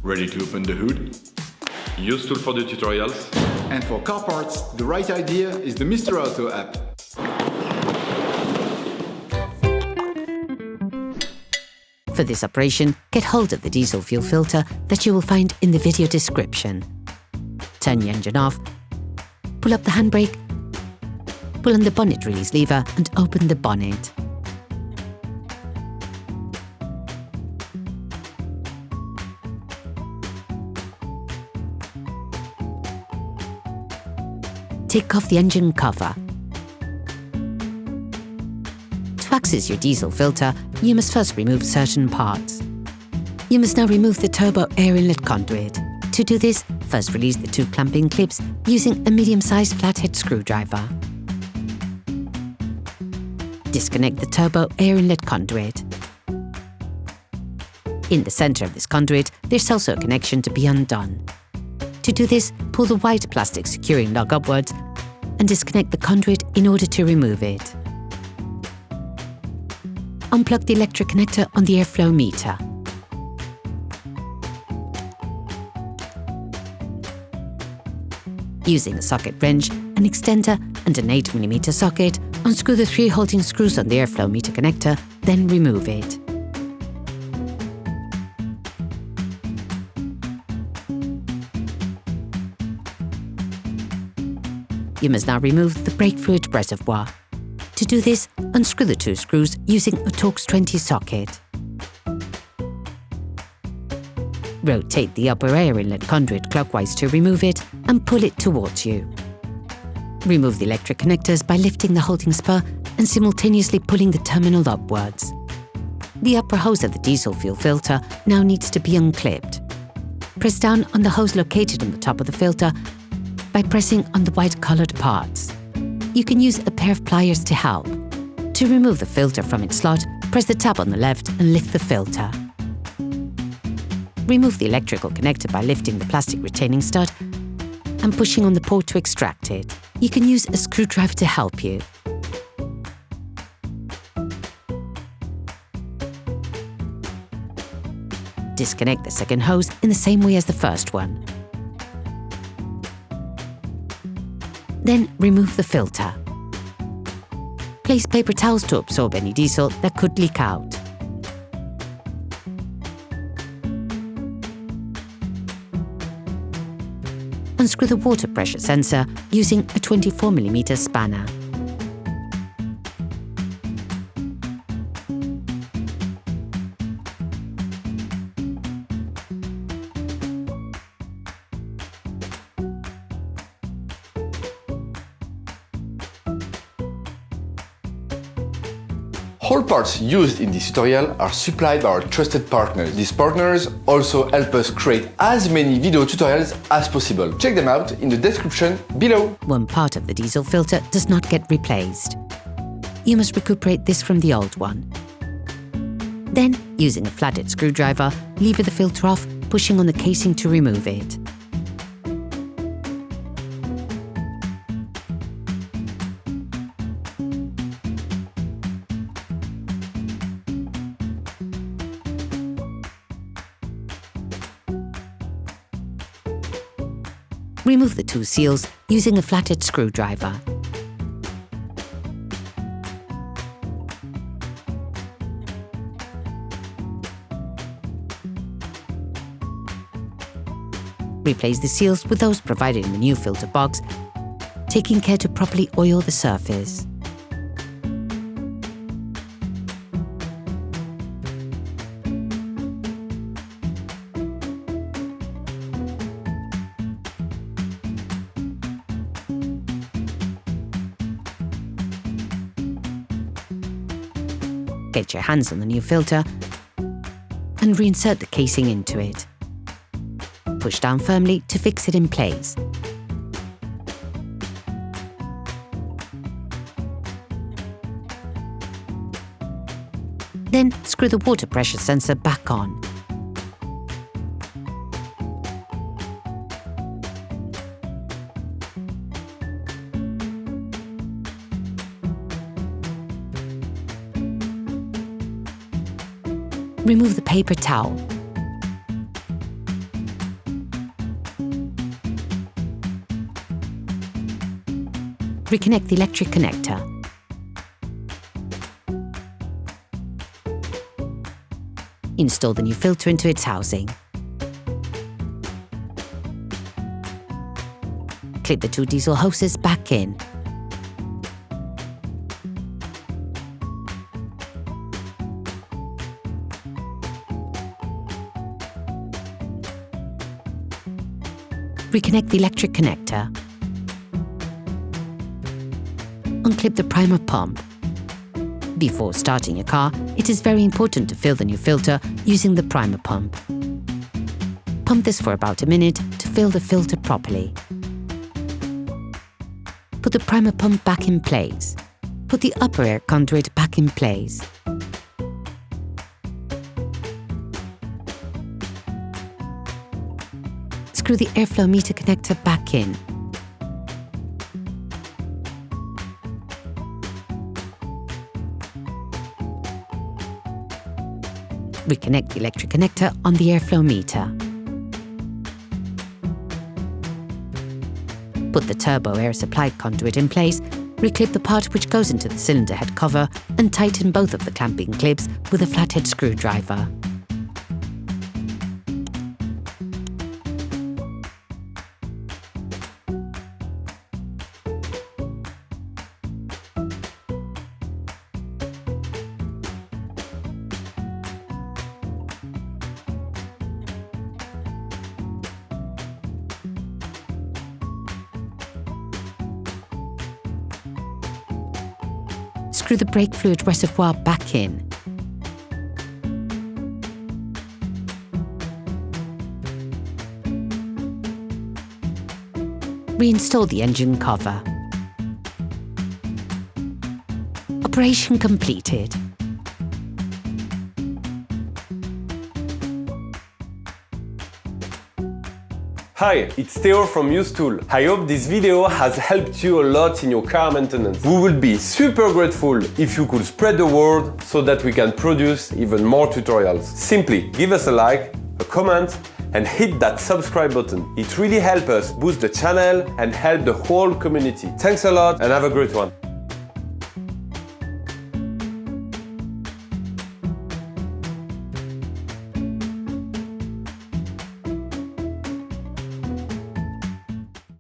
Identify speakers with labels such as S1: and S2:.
S1: Ready to open the hood? Usetool for the tutorials.
S2: And for car parts, the right idea is the Mr. Auto app.
S3: For this operation, get hold of the diesel fuel filter that you will find in the video description. Turn your engine off, pull up the handbrake, pull on the bonnet release lever and open the bonnet. Take off the engine cover. To access your diesel filter, you must first remove certain parts. You must now remove the turbo air inlet conduit. To do this, first release the two clamping clips using a medium-sized flathead screwdriver. Disconnect the turbo air inlet conduit. In the centre of this conduit, there's also a connection to be undone. To do this, pull the white plastic securing lug upwards and disconnect the conduit in order to remove it. Unplug the electric connector on the airflow meter. Using a socket wrench, an extender and an 8mm socket, unscrew the 3 holding screws on the airflow meter connector, then remove it. You must now remove the brake fluid reservoir. To do this, unscrew the 2 screws using a Torx T20 socket. Rotate the upper air inlet conduit clockwise to remove it and pull it towards you. Remove the electric connectors by lifting the holding spur and simultaneously pulling the terminal upwards. The upper hose of the diesel fuel filter now needs to be unclipped. Press down on the hose located on the top of the filter by pressing on the white coloured parts. You can use a pair of pliers to help. To remove the filter from its slot, press the tab on the left and lift the filter. Remove the electrical connector by lifting the plastic retaining stud and pushing on the port to extract it. You can use a screwdriver to help you. Disconnect the second hose in the same way as the first one. Then remove the filter. Place paper towels to absorb any diesel that could leak out. Unscrew the water pressure sensor using a 24mm spanner.
S4: All parts used in this tutorial are supplied by our trusted partners. These partners also help us create as many video tutorials as possible. Check them out in the description below.
S3: One part of the diesel filter does not get replaced. You must recuperate this from the old one. Then, using a flathead screwdriver, lever the filter off, pushing on the casing to remove it. Remove the 2 seals using a flathead screwdriver. Replace the seals with those provided in the new filter box, taking care to properly oil the surface. Get your hands on the new filter and reinsert the casing into it. Push down firmly to fix it in place. Then screw the water pressure sensor back on. Remove the paper towel. Reconnect the electric connector. Install the new filter into its housing. Clip the two diesel hoses back in. Reconnect the electric connector. Unclip the primer pump. Before starting your car, it is very important to fill the new filter using the primer pump. Pump this for about a minute to fill the filter properly. Put the primer pump back in place. Put the upper air conduit back in place. Screw the airflow meter connector back in. Reconnect the electric connector on the airflow meter. Put the turbo air supply conduit in place, reclip the part which goes into the cylinder head cover and tighten both of the clamping clips with a flathead screwdriver. Screw the brake fluid reservoir back in. Reinstall the engine cover. Operation completed.
S5: Hi, it's Theo from Usetool. I hope this video has helped you a lot in your car maintenance. We would be super grateful if you could spread the word so that we can produce even more tutorials. Simply give us a like, a comment, and hit that subscribe button. It really helps us boost the channel and help the whole community. Thanks a lot and have a great one.